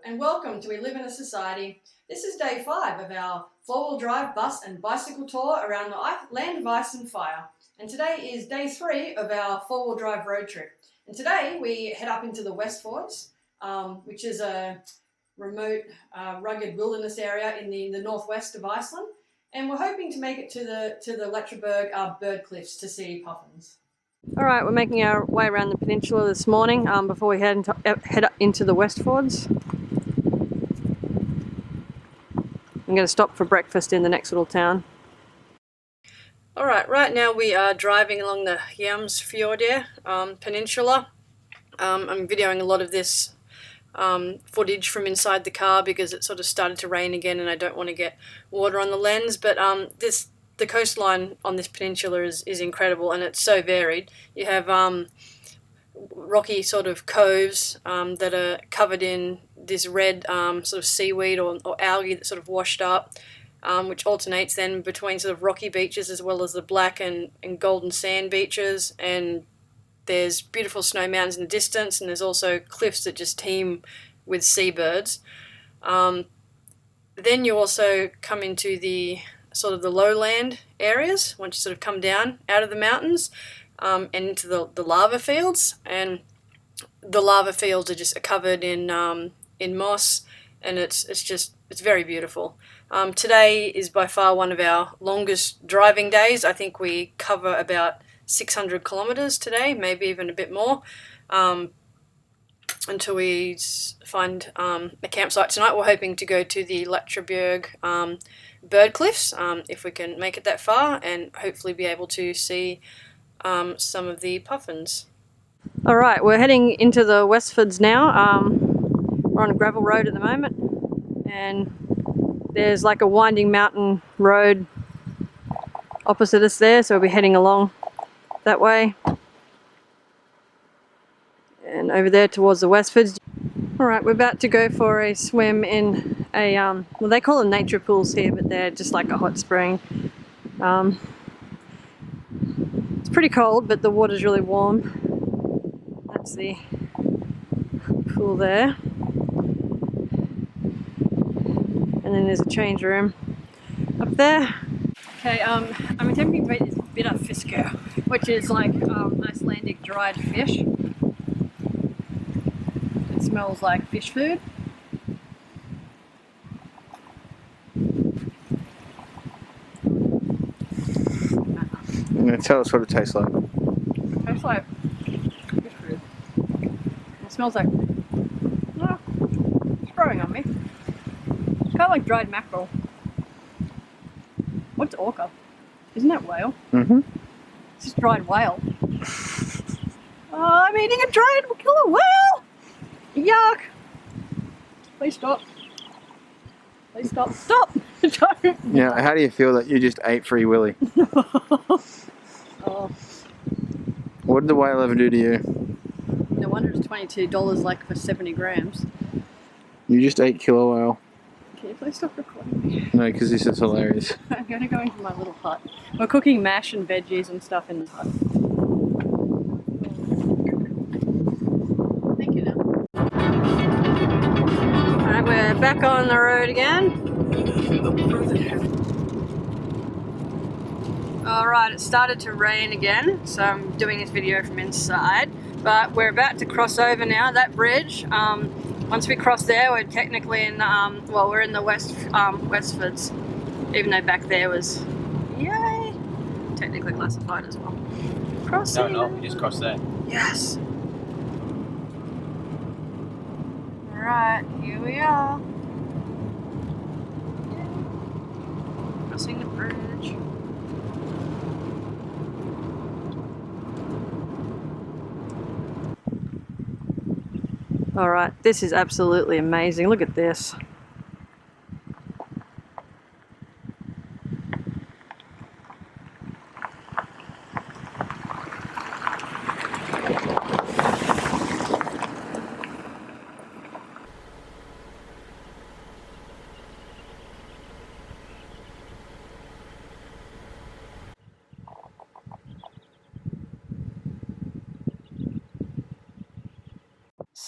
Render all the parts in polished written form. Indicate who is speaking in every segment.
Speaker 1: and welcome to We Live in a Society. This is day 5 of our four-wheel drive bus and bicycle tour around the land of ice and fire. And today is day 3 of our four-wheel drive road trip. And today we head up into the Westfjords, which is a remote, rugged wilderness area in the northwest of Iceland. And we're hoping to make it to the Látrabjarg bird cliffs to see puffins. Alright, we're making our way around the peninsula this morning before we head up into the Westfjords. I'm going to stop for breakfast in the next little town. Alright, right now we are driving along the Westfjords peninsula. I'm videoing a lot of this footage from inside the car because it sort of started to rain again and I don't want to get water on the lens, but the coastline on this peninsula is incredible and it's so varied. You have rocky sort of coves that are covered in this red sort of seaweed or algae that's sort of washed up, which alternates then between sort of rocky beaches as well as the black and golden sand beaches. And there's beautiful snow mountains in the distance, and there's also cliffs that just teem with seabirds. Then you also come into the sort of the lowland areas once you sort of come down out of the mountains and into the lava fields. And the lava fields are just covered in moss, and it's very beautiful. Today is by far one of our longest driving days. I think we cover about 600 kilometers today, maybe even a bit more, until we find a campsite tonight. We're hoping to go to the Látrabjarg bird cliffs if we can make it that far, and hopefully be able to see some of the puffins. Alright, we're heading into the Westfjords now. We're on a gravel road at the moment, and there's like a winding mountain road opposite us there, so we'll be heading along that way and over there towards the Westfjords. Alright, we're about to go for a swim in a, well, they call them nature pools here, but they're just like a hot spring. It's pretty cold, but the water's really warm. That's the pool there. And then there's a change room up there. Okay, I'm attempting to eat this bit of fisker, which is like Icelandic dried fish. It smells like fish food.
Speaker 2: I'm going to tell us what it tastes like.
Speaker 1: It tastes like fish food. It smells like... Oh, it's growing on me. It's kind of like dried mackerel. What's orca? Isn't that whale?
Speaker 2: Mm-hmm.
Speaker 1: It's just dried whale. I'm eating a dried killer whale! Yuck! Please stop. Please stop. Stop! Don't!
Speaker 2: Yeah, how do you feel that you just ate Free Willy?
Speaker 1: Oh.
Speaker 2: What did the whale ever do to you?
Speaker 1: No wonder it's $22 like for 70 grams.
Speaker 2: You just ate killer whale.
Speaker 1: Can you please stop recording me?
Speaker 2: No, because this is hilarious.
Speaker 1: I'm going to go into my little hut. We're cooking mash and veggies and stuff in the hut. Thank you now. Alright, we're back on the road again. Alright, it started to rain again, so I'm doing this video from inside. But we're about to cross over now, that bridge. Once we cross there, we're technically in, well, we're in the Westfjords, even though back there was, yay, technically classified as well. Crossing.
Speaker 2: No, we just crossed there.
Speaker 1: Yes. Alright, here we are. Crossing the bridge. Alright, this is absolutely amazing. Look at this.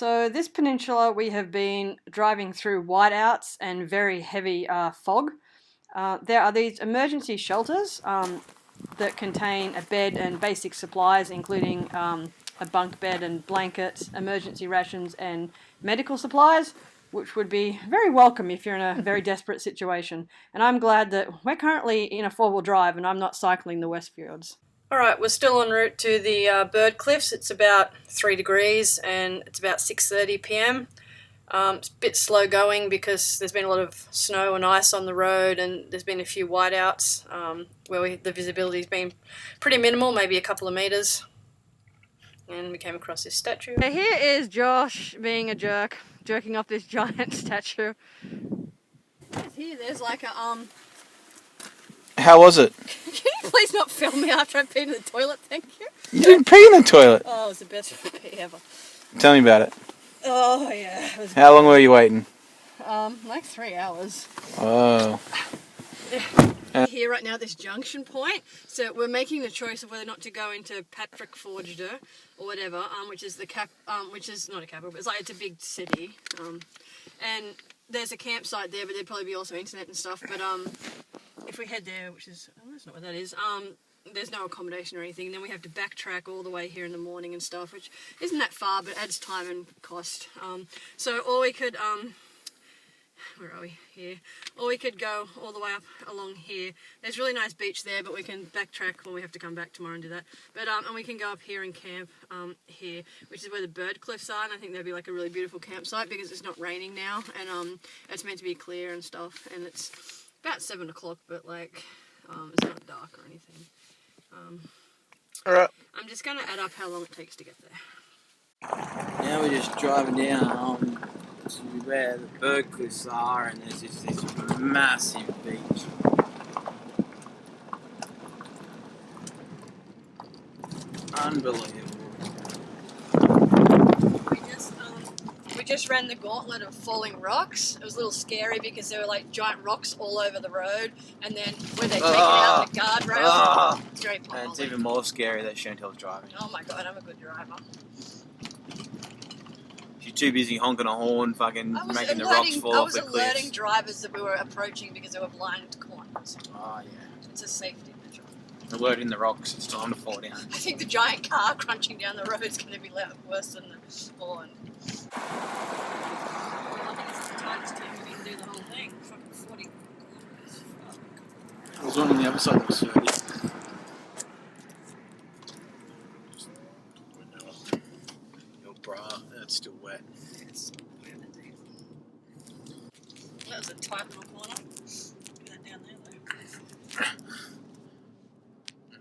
Speaker 1: So this peninsula we have been driving through whiteouts and very heavy fog. There are these emergency shelters that contain a bed and basic supplies, including a bunk bed and blankets, emergency rations and medical supplies, which would be very welcome if you're in a very desperate situation. And I'm glad that we're currently in a four-wheel drive and I'm not cycling the Westfjords. Alright, we're still en route to the bird cliffs. It's about 3 degrees and it's about 6:30 p.m. It's a bit slow going because there's been a lot of snow and ice on the road, and there's been a few whiteouts where the visibility's been pretty minimal, maybe a couple of meters. And we came across this statue. Here is Josh being a jerk, jerking off this giant statue. Here, there's like a
Speaker 2: How was it?
Speaker 1: Can you please not film me after I peed in the toilet, thank you?
Speaker 2: You didn't pee in the toilet.
Speaker 1: Oh, it was the best pee ever.
Speaker 2: Tell me about it.
Speaker 1: Oh yeah.
Speaker 2: How long were you waiting?
Speaker 1: Like 3 hours.
Speaker 2: Oh.
Speaker 1: Here right now at this junction point, so we're making the choice of whether or not to go into Patrickfordsjø or whatever, which is the which is not a capital, but it's a big city. And there's a campsite there, but there'd probably be also internet and stuff. But if we head there, which is that's not what that is. There's no accommodation or anything. Then we have to backtrack all the way here in the morning and stuff, which isn't that far, but adds time and cost. So or we could where are we? Here. Or we could go all the way up along here. There's a really nice beach there, but we can backtrack when we have to come back tomorrow and do that. But and we can go up here and camp here, which is where the bird cliffs are, and I think that'd be like a really beautiful campsite because it's not raining now, and it's meant to be clear and stuff, and it's about 7 o'clock, but like it's not dark or anything.
Speaker 2: Alright.
Speaker 1: I'm just going to add up how long it takes to get there.
Speaker 3: Now we're just driving down to where the bird cliffs are, and there's just this massive beach. Unbelievable.
Speaker 1: We just ran the gauntlet of falling rocks. It was a little scary because there were like giant rocks all over the road, and then when they take it out the guardrail, it's very powerful.
Speaker 3: And it's even more scary that Chantel's driving.
Speaker 1: Oh my god, I'm a good driver.
Speaker 3: She's too busy honking a horn, fucking making the rocks fall off the cliffs.
Speaker 1: I was alerting drivers that we were approaching because there were blind corners.
Speaker 3: Oh yeah.
Speaker 1: It's a safety measure.
Speaker 3: Alerting the rocks, it's time to fall down.
Speaker 1: I think the giant car crunching down the road is going to be worse than the horn. I think it's the tightest time we can do the whole thing. Fucking 40 kilometers.
Speaker 3: There was one on the other side that was 30. Your bra, that's still wet.
Speaker 1: It's wet indeed. That was a tight little corner. Do that down there though.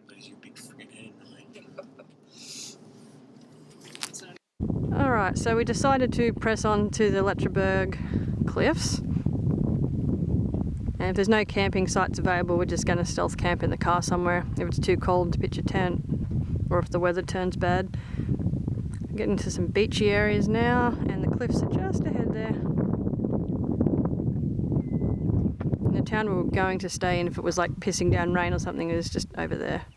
Speaker 3: Because you big friggin' head,
Speaker 1: Alright, so we decided to press on to the Látrabjarg cliffs. And if there's no camping sites available, we're just going to stealth camp in the car somewhere if it's too cold to pitch a tent, or if the weather turns bad. We're getting to some beachy areas now, and the cliffs are just ahead there. And the town we were going to stay in, if it was like pissing down rain or something, is just over there.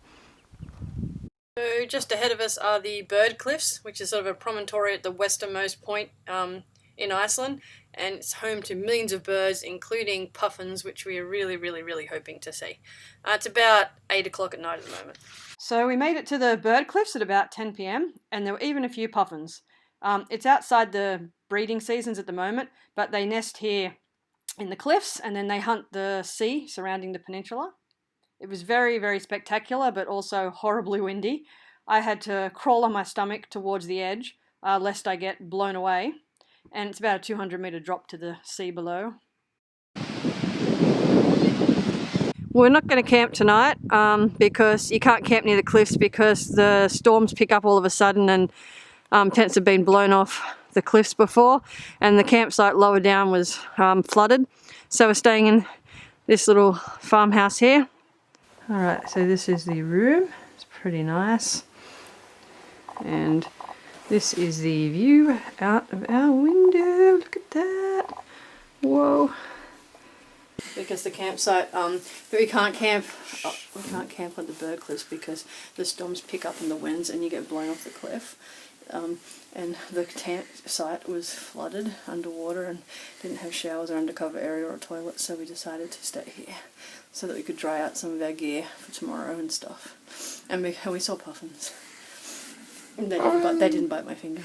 Speaker 1: So just ahead of us are the Bird Cliffs, which is sort of a promontory at the westernmost point in Iceland, and it's home to millions of birds, including puffins, which we are really hoping to see. It's about 8 o'clock at night at the moment. So we made it to the Bird Cliffs at about 10 p.m, and there were even a few puffins. It's outside the breeding seasons at the moment, but they nest here in the cliffs, and then they hunt the sea surrounding the peninsula. It was very spectacular, but also horribly windy. I had to crawl on my stomach towards the edge, lest I get blown away. And it's about a 200-metre drop to the sea below. We're not going to camp tonight because you can't camp near the cliffs because the storms pick up all of a sudden, and tents have been blown off the cliffs before, and the campsite lower down was flooded. So we're staying in this little farmhouse here. Alright, so this is the room. It's pretty nice. And this is the view out of our window. Look at that. Whoa. Because the campsite, we can't camp on the bird cliffs because the storms pick up in the winds and you get blown off the cliff. and the tent site was flooded underwater and didn't have showers or undercover area or toilets, so we decided to stay here so that we could dry out some of our gear for tomorrow and stuff. And we saw puffins. And they didn't bite my finger.